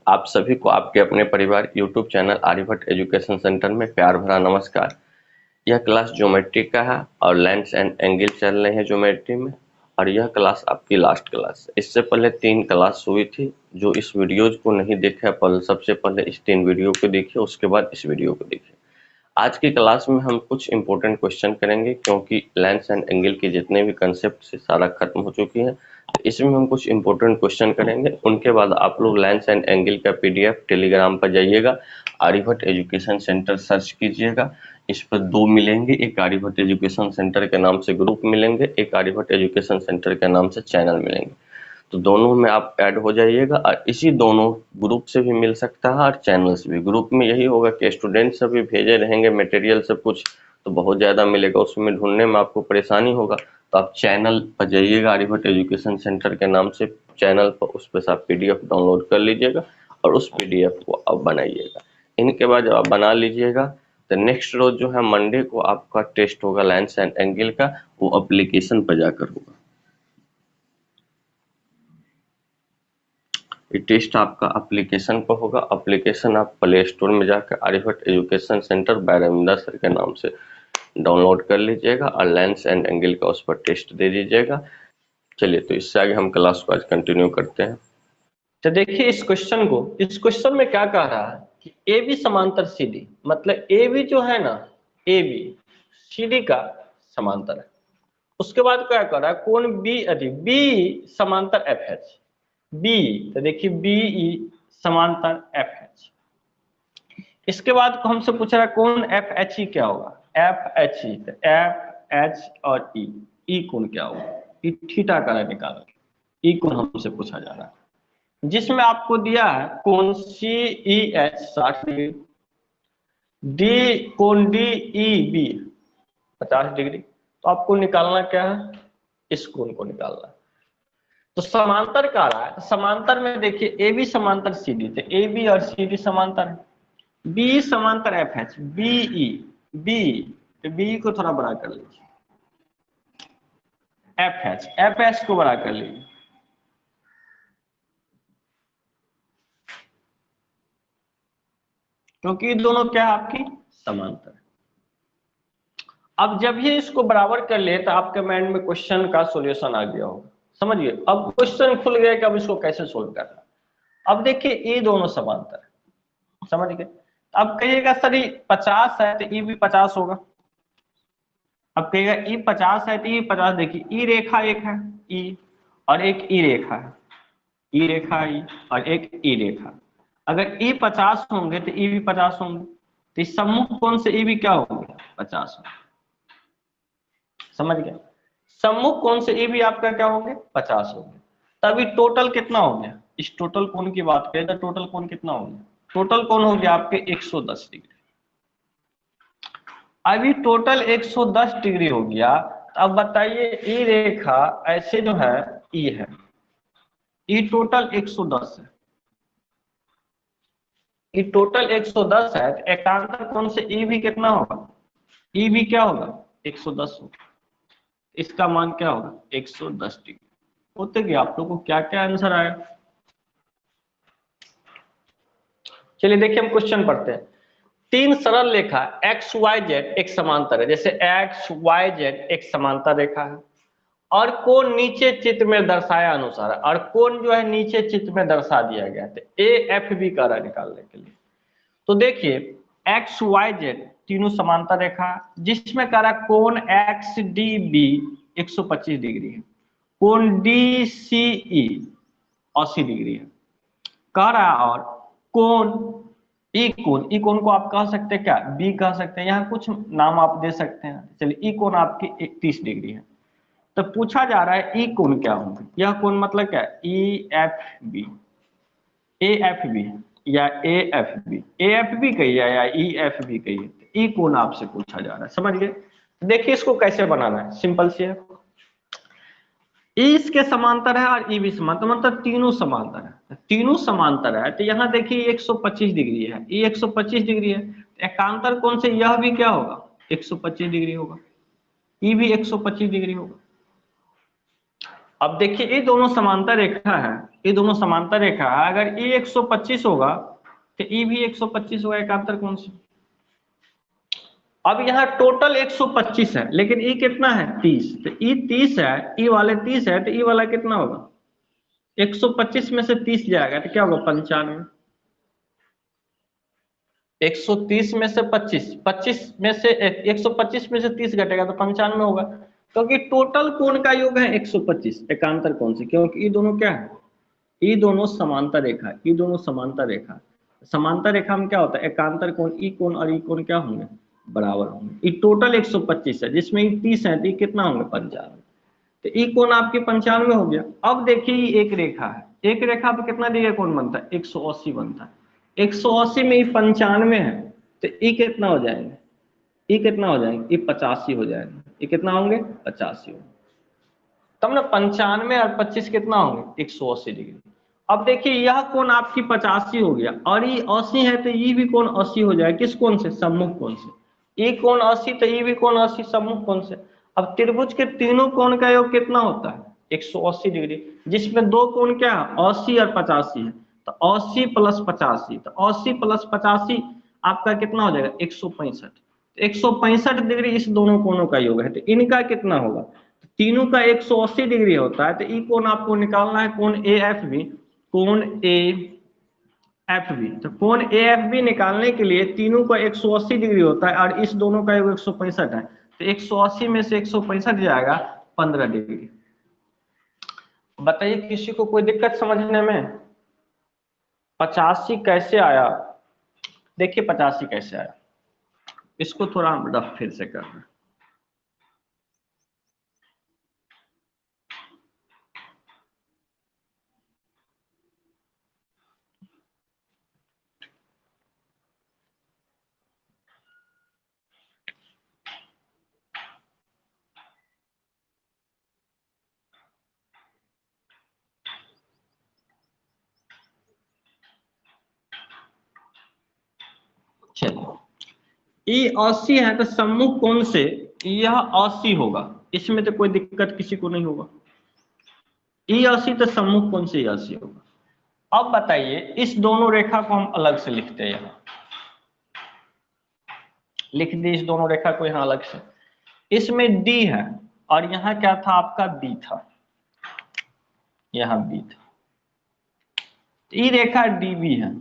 आप सभी को आपके अपने परिवार YouTube channel Aryabhatta education centre में प्यार भरा नमस्कार। यह क्लास ज्योमेट्री का है और लेंस एंड एंगल चल रहे हैं ज्योमेट्री में, और यह क्लास आपकी लास्ट क्लास है। इससे पहले 3 क्लास हुई थी। जो इस वीडियोज को नहीं देखा पहले, सबसे पहले इस 3 वीडियो को देखिए, उसके बाद इस वीडियो को देखिए। आज की क्लास में हम कुछ इंपॉर्टेंट क्वेश्चन करेंगे, क्योंकि लेंस एंड एंगल के जितने भी कंसेप्ट से सारा खत्म हो चुकी है। तो इसमें हम कुछ इंपॉर्टेंट क्वेश्चन करेंगे। उनके बाद आप लोग लेंस एंड एंगल का पीडीएफ टेलीग्राम पर जाइएगा, आर्यभट्ट एजुकेशन सेंटर सर्च कीजिएगा। इस पर 2 मिलेंगे, एक आर्यभट्ट एजुकेशन सेंटर के नाम से ग्रुप मिलेंगे, एक आर्यभट्ट एजुकेशन सेंटर के नाम से चैनल मिलेंगे। तो दोनों में आप ऐड हो जाइएगा, और इसी दोनों ग्रुप से भी मिल सकता है और चैनल से भी। ग्रुप में यही होगा कि स्टूडेंट सभी भेजे रहेंगे मटेरियल सब कुछ, तो बहुत ज़्यादा मिलेगा, उसमें ढूंढने में आपको परेशानी होगा। तो आप चैनल पर जाइएगा, आर्यभट्ट एजुकेशन सेंटर के नाम से चैनल पर, उस पर से आप पीडीएफ डाउनलोड कर लीजिएगा और उस पीडीएफ को आप बनाइएगा। इनके बाद जब आप बना लीजिएगा तो नेक्स्ट रोज जो है मंडे को आपका टेस्ट होगा लेंस एंड एंगल का, वो एप्लीकेशन पर जाकर होगा। ये टेस्ट आपका एप्लीकेशन पर होगा। एप्लीकेशन आप प्ले स्टोर में जाकर Aryabhatta education centre by Ravinder sir के नाम से डाउनलोड कर लीजिएगा और लेंस एंड एंगल का उस पर टेस्ट दे दीजिएगा। चलिए, तो इससे आगे हम क्लास को आज कंटिन्यू करते हैं। तो देखिए इस क्वेश्चन में क्या कह रहा है कि ए बी समांतर सी डी, मतलब ए बी जो है ना, ए बी सी डी का समांतर है। उसके बाद क्या कर रहा है, कोण बी समांतर एफ एच बी, तो देखिए बी ई समांतर एफ एच। इसके बाद हमसे पूछ रहा है कोण एफ एच ई क्या होगा, एफ एच ई, तो एफ एच और ई कोण क्या होगा, ई थीटा का निकालना, ई कोण हमसे पूछा जा रहा है। जिसमें आपको दिया है कोण सी ई एच 60 डिग्री, डी कोण डी ई बी 50 डिग्री। तो आपको निकालना क्या है, इस कोण को निकालना है। तो समांतर का रहा है, समांतर में देखिए ए बी समांतर सी डी, तो ए बी और सी डी समांतर है। बी समांतर F H, B E B, तो बी को थोड़ा बड़ा कर लीजिए, एफ एच को बड़ा कर लीजिए, क्योंकि दोनों क्या है आपकी समांतर। अब जब ये इसको बराबर कर ले तो आपके माइंड में क्वेश्चन का सॉल्यूशन आ गया होगा, समझिए। अब क्वेश्चन खुल गया कि अब इसको कैसे सोल्व करना। अब देखिए ये दोनों समांतर है, समझ गए। अब कहिएगा सर ये 50 है तो ई भी 50 होगा। अब कहिएगा ई 50 है तो ई 50, देखिए ई रेखा एक है ई, और एक ई रेखा है, ई रेखा ई, और एक ई रेखा। अगर ई 50 होंगे तो ई भी 50 होंगे, तो इस सम्मुख कोण से ई भी क्या होंगे 50 होंगे, समझ गया। सम्मुख कोण से ई भी आपका क्या होंगे 50 होंगे। तभी टोटल कितना हो गया, इस टोटल कोण की बात करें तो टोटल कोण कितना हो गया, टोटल कोण हो गया आपके 110 डिग्री। अभी टोटल 110 डिग्री हो गया। तो अब बताइए ई रेखा ऐसे जो है ई है, ई टोटल 110 है, ई टोटल 110 है, तो एकांतर कोण से ई भी कितना होगा, ई भी क्या होगा 110 होगा। इसका मान क्या होगा 110 डिग्री। होते कि आप लोग को क्या क्या आंसर आया। चलिए देखिए हम क्वेश्चन पढ़ते हैं। 3 सरल रेखा एक्स वाई जेड एक समांतर है, जैसे एक्स वाई जेड एक समांतर रेखा है, और कोण नीचे चित्र में दर्शाया अनुसार है, और कोण जो है नीचे चित्र में दर्शा दिया गया है ए एफ बी का निकालने के लिए। तो देखिए एक्स वाई जेड तीनों समांतर रेखा है, जिसमें कह रहा कोण एक्स डी बी 125 डिग्री है, कोण डी सी ई 80 डिग्री है कह रहा है, और कोण ई कोण को आप कह सकते हैं क्या बी कह सकते हैं, यहाँ कुछ नाम आप दे सकते हैं। चलिए ई कोण आपकी 30 डिग्री है। तो पूछा जा रहा है ई कोण क्या होंगे, यह कोण मतलब क्या E F B, A F B या ए एफ बी कहिए या ई एफ बी कहिए, ई कोण आपसे पूछा जा रहा है, समझ गए। देखिए इसको कैसे बनाना है, सिंपल सी है। ई इसके समांतर है और ई भी समांतर, मतलब तीनों समांतर है, तीनों समांतर है। तो यहाँ देखिए 125 डिग्री है, ई 125 डिग्री है, एकांतर कोण से यह भी क्या होगा 125 डिग्री होगा, ई भी 125 डिग्री होगा। अब देखिए ये दोनों समांतर रेखा है, ये दोनों समांतर रेखा है, अगर ये 125 होगा तो ये भी 125 होगा, एकांतर कोण से। अब यहाँ टोटल 125 है, लेकिन ये कितना है 30, तो ये 30 है, ये वाले 30 है, तो ये वाला कितना होगा 125 में से 30 जाएगा तो क्या होगा 95। 130 में से 25, 25 में से 125 में से 30 घटेगा तो 95 होगा, क्योंकि टोटल कोण का योग है 125 एकांतर कोण से, क्योंकि ये दोनों क्या है, ये दोनों समांतर रेखा, ये दोनों समांतर रेखा। समांतर रेखा में क्या होता है, एकांतर कोण ई कोण और ई कोण क्या होंगे, बराबर होंगे। ये टोटल 125 है, जिसमें 30 है तो ये कितना होंगे 95, तो ई कोण आपके 95 हो गया। अब देखिए ये एक रेखा है, एक रेखा पे कितना डिग्री कोण बनता है 180 बनता है। 180 में ये 95 है, तो ये कितना हो जाएंगे, ये कितना हो जाएंगे, ये 85 हो जाएंगे। ये कितना होंगे 85 होंगे, तब ना 95 और 25 कितना होंगे 180 डिग्री। अब देखिए यह कोण आपकी 85 हो गया और ये 80 है, तो ये भी कोण 80 हो जाएगा, किस कोण से, सम्मुख कोण से। ये कोण 80 तो ये भी कोण 80 सम्मुख कोण से। अब त्रिभुज के तीनों कोण का योग कितना होता है 180 डिग्री, जिसमें दो कोण क्या है 80 और 85 है, तो 80 प्लस 85, तो 80 प्लस 85 आपका कितना हो जाएगा 165। 165 डिग्री इस दोनों कोणों का योग है, तो इनका कितना होगा, तीनों का 180 डिग्री होता है, तो ई कोण आपको निकालना है कोण ए एफ बी, कोण ए एफ बी। तो कोण ए एफ बी निकालने के लिए तीनों का 180 डिग्री होता है और इस दोनों का 165 है, तो 180 में से 165 जाएगा 15 डिग्री। बताइए किसी को कोई दिक्कत समझने में, 85 कैसे आया, देखिए 85 कैसे आया, इसको थोड़ा हम रफ फिर से कर रहे हैं। चलिए 80 है, तो सम्मुख कोण से यह 80 होगा, इसमें तो कोई दिक्कत किसी को नहीं होगा। 80 तो सम्मुख कोण से 80 होगा। अब बताइए इस दोनों रेखा को हम अलग से लिखते हैं, यहाँ लिख दी इस दोनों रेखा को यहाँ अलग से। इसमें D है और यहाँ क्या था आपका B था, यहाँ B था, ये रेखा DB है,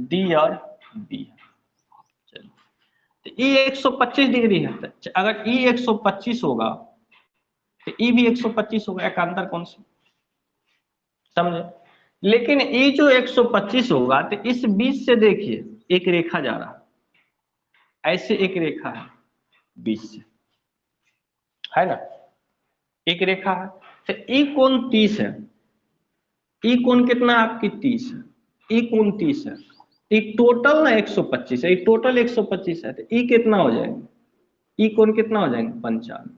D और B है। चलिए तो E 125 डिग्री है, तो अगर E 125 होगा तो E भी 125 होगा, एकांतर कोण से, समझे। लेकिन E जो 125 होगा तो इस बीच से देखिए एक रेखा जा रहा है, ऐसे एक रेखा है बीच से, है ना, एक रेखा है, तो ई कोण 30 है, ई कोण कितना आपकी 30 है, ई कोण 30 है, ई टोटल ना 125 है, ई टोटल 125 है, तो ई कितना हो जाएंगे, ई कोण कितना हो जाएंगे 95।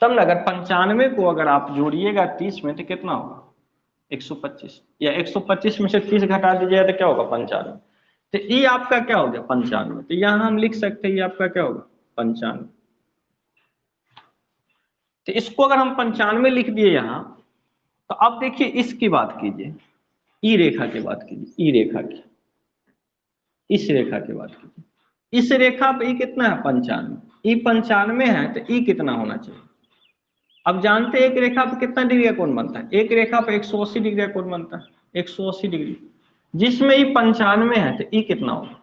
तब ना अगर 95 को अगर आप जोड़िएगा 30 में तो कितना होगा 125, या 125 में से 30 घटा दीजिएगा तो क्या होगा 95, तो ये आपका क्या हो गया 95। तो यहाँ हम लिख सकते हैं ये आपका क्या होगा 95। तो इसको अगर हम 95 लिख दिए यहाँ, तो अब देखिए इसकी बात कीजिए, ई रेखा की बात कीजिए, ई रेखा की, इस रेखा की बात कीजिए, इस रेखा पे ई कितना है 95, ई 95 है, तो ई कितना होना चाहिए। अब जानते हैं एक रेखा पे कितना डिग्री का कोण बनता है, एक रेखा पे 180 डिग्री का कोण बनता है, 180 डिग्री, जिसमें ई 95 है, तो ई कितना होगा,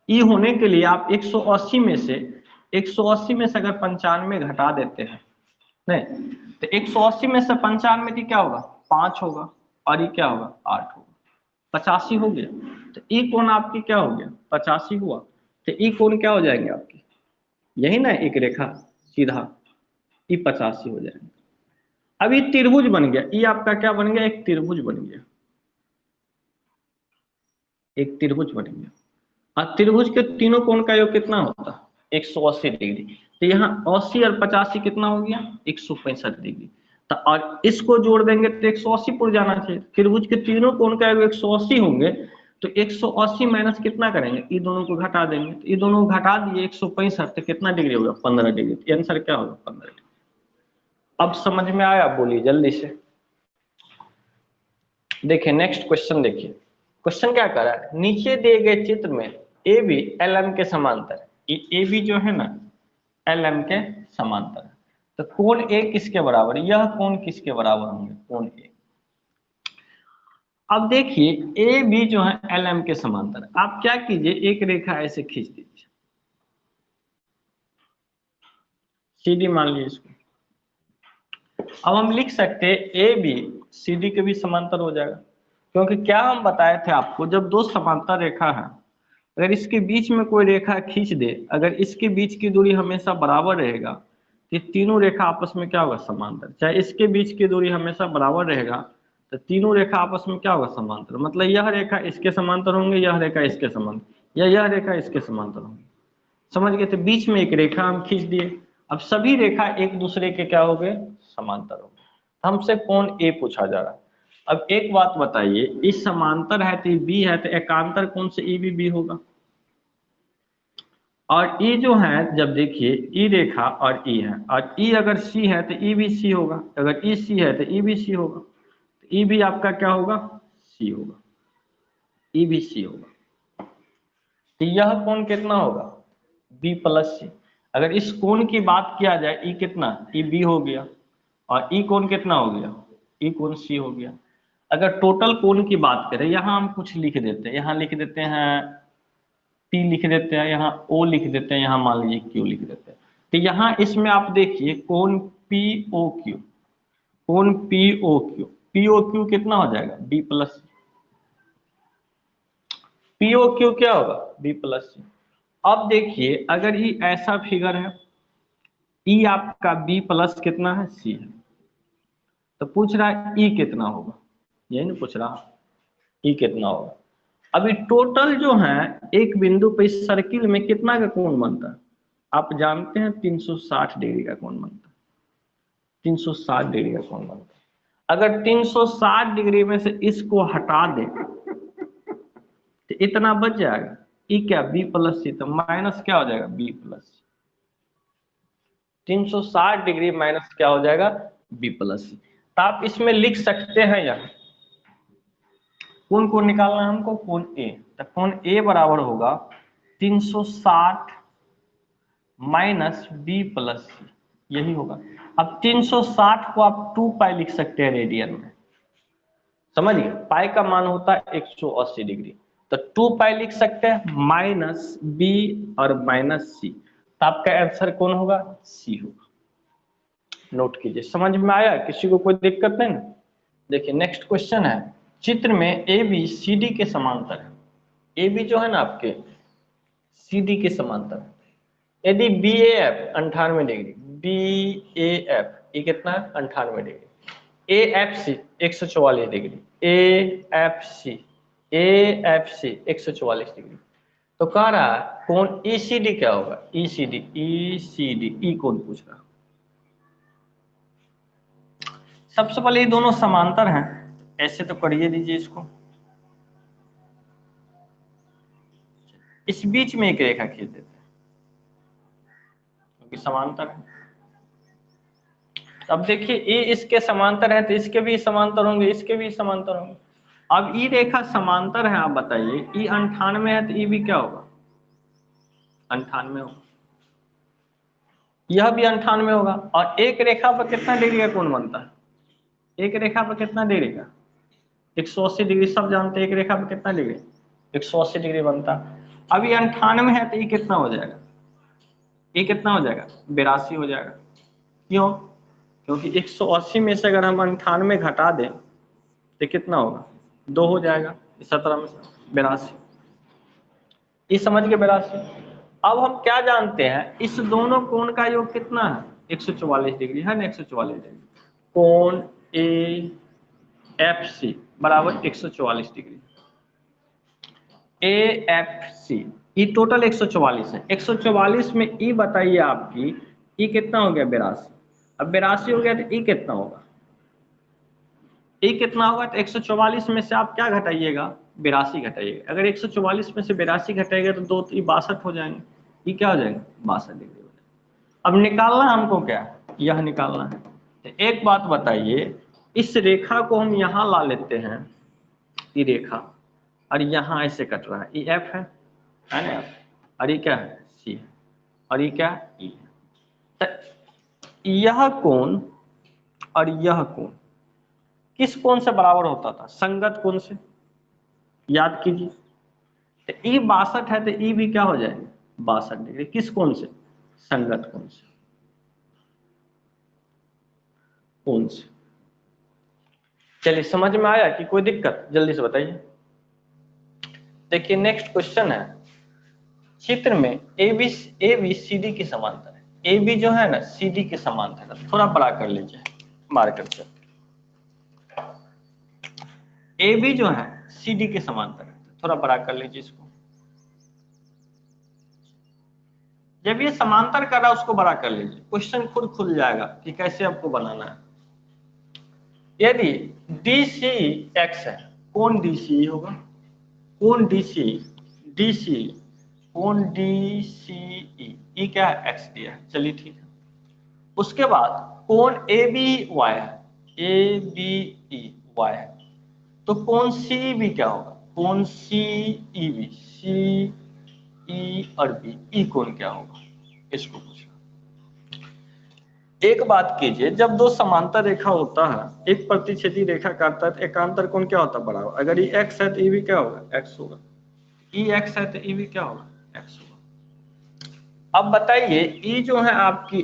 ई होने के लिए आप 180 में से अगर 95 घटा देते हैं, नहीं तो 180 में से 95 की क्या होगा 5 होगा, और ये क्या होगा 8 होगा, 85 हो गया। तो ई कोण आपकी क्या हो गया 85 हुआ, तो ई कोण क्या हो जाएंगे आपकी, यही ना एक रेखा सीधा, ई 85 हो जाएंगे। अब ये त्रिभुज बन गया, ये आपका क्या बन गया, एक त्रिभुज बन गया, एक त्रिभुज बन गया। और त्रिभुज के तीनों कोण का योग कितना होता है 180 डिग्री, तो यहाँ 80 और 85 कितना हो गया 165 डिग्री। तो और इसको जोड़ देंगे तो 180 पुर जाना चाहिए, त्रिभुज के तीनों कोण का योग 180 होंगे, तो 180 माइनस कितना करेंगे, ये दोनों को घटा देंगे, तो ये दोनों को घटा दिए 165, तो कितना डिग्री होगा 15 डिग्री, तो आंसर क्या होगा 15 डिग्री। अब समझ में आया? बोलिए जल्दी से। देखिए नेक्स्ट क्वेश्चन, देखिए क्वेश्चन क्या कर रहा है, नीचे दिए गए चित्र में ए बी एल एम के समांतर है। ये ए बी जो है ना एल एम के समांतर है, तो कोण ए किसके बराबर है? यह कोण किसके बराबर होंगे? कोण ए। अब देखिए ए बी जो है एल एम के समांतर है। आप क्या कीजिए, एक रेखा ऐसे खींच दीजिए, सीधी मान लीजिए इसको। अब हम लिख सकते हैं ए बी सी डी के भी समांतर हो जाएगा, क्योंकि क्या हम बताए थे आपको, जब दो समांतर रेखा है, अगर इसके बीच में कोई रेखा खींच दे, अगर इसके बीच की दूरी हमेशा बराबर रहेगा तो ये तीनों रेखा आपस में क्या होगा? समांतर। चाहे इसके बीच की दूरी हमेशा बराबर रहेगा तो तीनों रेखा आपस में क्या होगा? समांतर। मतलब यह रेखा इसके समांतर होंगे, यह रेखा इसके समांतर, या यह रेखा इसके समांतर होंगे। समझ गए? तो बीच में एक रेखा हम खींच दिए, अब सभी रेखा एक दूसरे के क्या हो गए? समांतर हो गए। हमसे कोण ए पूछा जा रहा है। अब एक बात बताइए, इस समांतर है तो बी है, तो एकांतर कोण से ई बी होगा। और ई जो है, जब देखिए ई रेखा और ई है, और ई अगर सी है तो ई भी सी होगा, अगर ई सी है तो ई भी सी होगा, तो ई भी आपका क्या होगा? सी होगा, ई भी सी होगा। तो यह कोण कितना होगा? बी प्लस सी। अगर इस कोण की बात किया जाए, ई कितना? ई बी हो गया, और ई कोण कितना हो गया? ई कोण सी हो गया। अगर टोटल कोण की बात करें, यहाँ हम कुछ लिख देते हैं, यहाँ लिख देते हैं P लिख देते हैं, यहाँ O लिख देते हैं, यहाँ मान लीजिए Q लिख देते हैं। तो यहाँ इसमें आप देखिए कोण POQ, कोण POQ, POQ कितना हो जाएगा? B plus. POQ क्या होगा? B plus. अब देखिए अगर ये ऐसा फिगर है, E आपका B प्लस कितना है? C है, तो पूछ रहा है E कितना होगा, यही नहीं पूछ रहा, E कितना होगा। अभी टोटल जो है एक बिंदु पे इस सर्किल में कितना का कोण बनता है? आप जानते हैं 360 डिग्री का कोण बनता है, 360 डिग्री का कोण बनता है। अगर 360 डिग्री में से इसको हटा दें तो इतना बच जाएगा, ई क्या? बी प्लस सी, तो माइनस क्या हो जाएगा? बी प्लस सी। 360 डिग्री माइनस क्या हो जाएगा? बी प्लस सी। तो आप इसमें लिख सकते हैं, यहाँ कोण को निकालना है हमको, कोण ए, तो कोण ए बराबर होगा 360 माइनस बी प्लस सी, यही होगा। अब 360 को आप 2 पाई लिख सकते हैं रेडियन में, समझिए पाई का मान होता है 180 डिग्री, तो 2 पाई लिख सकते हैं, माइनस बी और माइनस सी, तो आपका आंसर कौन होगा? सी होगा। नोट कीजिए, समझ में आया? किसी को कोई दिक्कत नहीं ना? देखिए नेक्स्ट क्वेश्चन है, चित्र में ए बी सी डी के समांतर है। ए बी जो है ना आपके सी डी के समांतर है। यदि B A F 98 degree, B A F ये कितना है? 98 degree, A F C 144 degree, A F C 144 degree, तो कह रहा है कोण ई सी डी क्या होगा? ई सी डी, ई सी डी, ई कोण पूछ रहा। सबसे पहले ये दोनों समांतर हैं, ऐसे तो करिए दीजिए इसको, इस बीच में एक रेखा खींच देते हैं क्योंकि समांतर है। अब देखिए ये इसके समांतर है तो इसके भी समांतर होंगे, इसके भी समांतर होंगे। अब ई रेखा समांतर है, आप बताइए ई 98 है तो ई भी क्या होगा? 98 होगा, यह भी 98 होगा। और एक रेखा पर कितना डिग्री का कोण बनता है? एक रेखा पर कितना डिग्री का? 180 डिग्री, सब जानते हैं एक रेखा पर कितना डिग्री? 180 डिग्री बनता है। अब ये 98 है तो ये कितना हो जाएगा? ये कितना हो जाएगा? 82 हो जाएगा। क्यों? क्योंकि 180 में से अगर हम 98 घटा दें तो कितना होगा? 2 हो जाएगा, 17 में से 82, ये समझ के 82। अब हम क्या जानते हैं, इस दोनों कोण का योग कितना है? 144 डिग्री है ना, 144 डिग्री। कोण ए एफ सी बराबर 144 degree, A F C, E total 144 है। 144 में ई बताइए आपकी, ई कितना हो गया? 82। अब 82 हो गया तो ई कितना होगा? ई कितना होगा? तो 144 में से आप क्या घटाइएगा? 82 घटाइएगा। अगर 144 में से 82 घटाइएगा तो 2 62 हो जाएंगे, ये क्या हो जाएगा? 62 डिग्री हो जाएगा। अब निकालना हमको क्या? यह निकालना है, एक बात बताइए, इस रेखा को हम यहाँ ला लेते हैं, ये रेखा, और यहाँ ऐसे कट रहा है, ये एफ है ना, और ये क्या है, सी है, और ये क्या है, ई है। तो यह कोण और यह कोण किस कोण से बराबर होता था, संगत कोण से, याद कीजिए। तो ई 62 है तो ई भी क्या हो जाएगा, 62 डिग्री, किस कोण से, संगत कोण से, कोण से। चलिए समझ में आया कि कोई दिक्कत, जल्दी से बताइए। देखिए नेक्स्ट क्वेश्चन है, चित्र में ए बी सी डी की समांतर है, ए बी जो है ना सी डी के समांतर है, थोड़ा बड़ा कर लीजिए मार्कर से, ए बी जो है सी डी के समांतर है, थोड़ा बड़ा कर लीजिए इसको। जब ये समांतर कर रहा है उसको बड़ा कर लीजिए, क्वेश्चन खुद खुल जाएगा कि कैसे आपको बनाना है। यदि डी सी एक्स है, कौन डी सी होगा, कौन डी सी कौन डी सी ई क्या है, एक्स दिया है, चलिए ठीक है। उसके बाद कौन ए बी वाई है, ए बी ई वाई है, तो कौन सी बी क्या होगा, कौन सी ई बी, सी ई और बी, ई कौन क्या होगा, इसको पूछा। एक बात कीजिए, जब दो समांतर रेखा होता है, एक प्रतिच्छेदी रेखा काटता है तो एकांतर कोण क्या होता है, बराबर। अगर ये एक्स है तो ये भी क्या होगा, एक्स होगा, ई एक्स है तो ये भी क्या होगा, एक्स होगा। अब बताइए ई जो है आपकी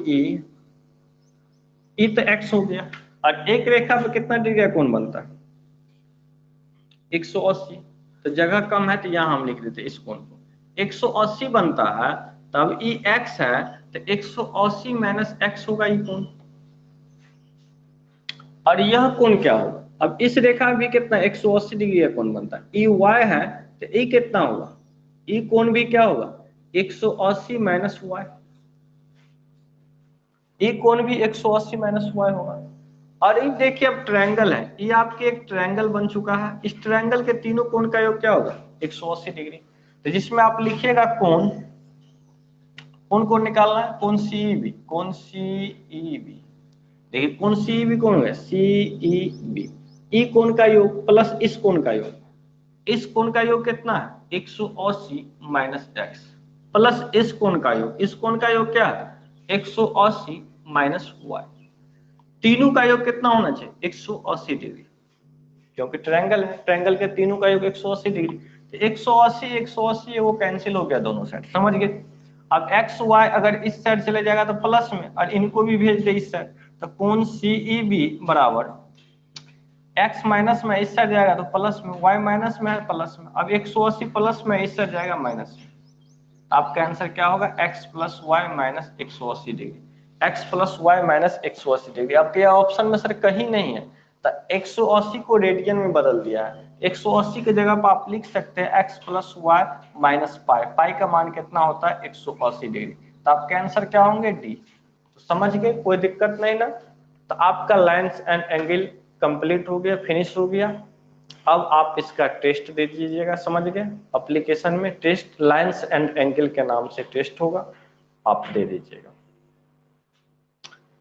ई तो एक्स हो गया, और एक रेखा पे कितना डिग्री का कोण बनता है, 180। तो जगह कम है तो यहां हम लिख देते इस कोण को, 180 बनता है, तब ई एक्स है तो 180 माइनस एक्स होगा ई कोण, और यह कोण क्या होगा। अब इस रेखा भी कितना 180 डिग्री का कोण बनता है, ई वाई है तो ई कितना होगा, ई कोण भी क्या होगा 180 माइनस वाई, ई कोण भी 180 माइनस वाई होगा। और ये देखिए अब ट्रायंगल है, ये आपके एक ट्रायंगल बन चुका है, इस ट्रायंगल के तीनों कोण का योग क्या होगा 180 डिग्री। तो जिसमें आप लिखिएगा कोण, कोण कोण निकालना है, कोण सी बी, कोण सी ई बी, देखिए कोण सी बी कौन है, सी ई बी, ई कोण का योग प्लस इस कोण का योग, इस कोण का योग कितना है 180 माइनस एक्स, प्लस इस कोण का योग, इस कोण का योग क्या है 180 माइनस वाई, तीनों का योग कितना होना चाहिए 180 डिग्री, क्योंकि ट्रायंगल है, ट्रायंगल के तीनों का योग 180 डिग्री। तो 180 180 वो कैंसिल हो गया दोनों साइड, समझ गए। अब एक्स वाई अगर इस साइड चले जाएगा तो प्लस में, और इनको भी भेज दे इस साइड, तो कोण सी ई बी बराबर एक्स माइनस में इस साइड जाएगा तो प्लस में, वाई माइनस में है प्लस में, अब 180 प्लस में इस साइड जाएगा माइनस में, आपका आंसर क्या होगा x plus Y minus 180 degree, x plus Y minus 180 degree. अब क्या ऑप्शन में सर कहीं नहीं है, तो 180 को रेडियन में बदल दिया है, 180 की जगह पर आप लिख सकते हैं x plus Y minus pi, pi का मान कितना होता है 180 डिग्री, तो आपके आंसर क्या होंगे डी। तो समझ गए, कोई दिक्कत नहीं ना। तो आपका लाइन्स एंड एंगल कंप्लीट हो गया, फिनिश हो गया। अब आप इसका टेस्ट दे दीजिएगा, समझ गए। एप्लीकेशन में टेस्ट लाइन्स एंड एंगल के नाम से टेस्ट होगा, आप दे दीजिएगा।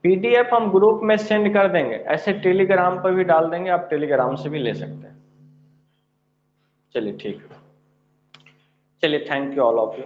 पीडीएफ हम ग्रुप में सेंड कर देंगे, ऐसे टेलीग्राम पर भी डाल देंगे, आप टेलीग्राम से भी ले सकते हैं। चलिए ठीक है, चलिए thank you all of you.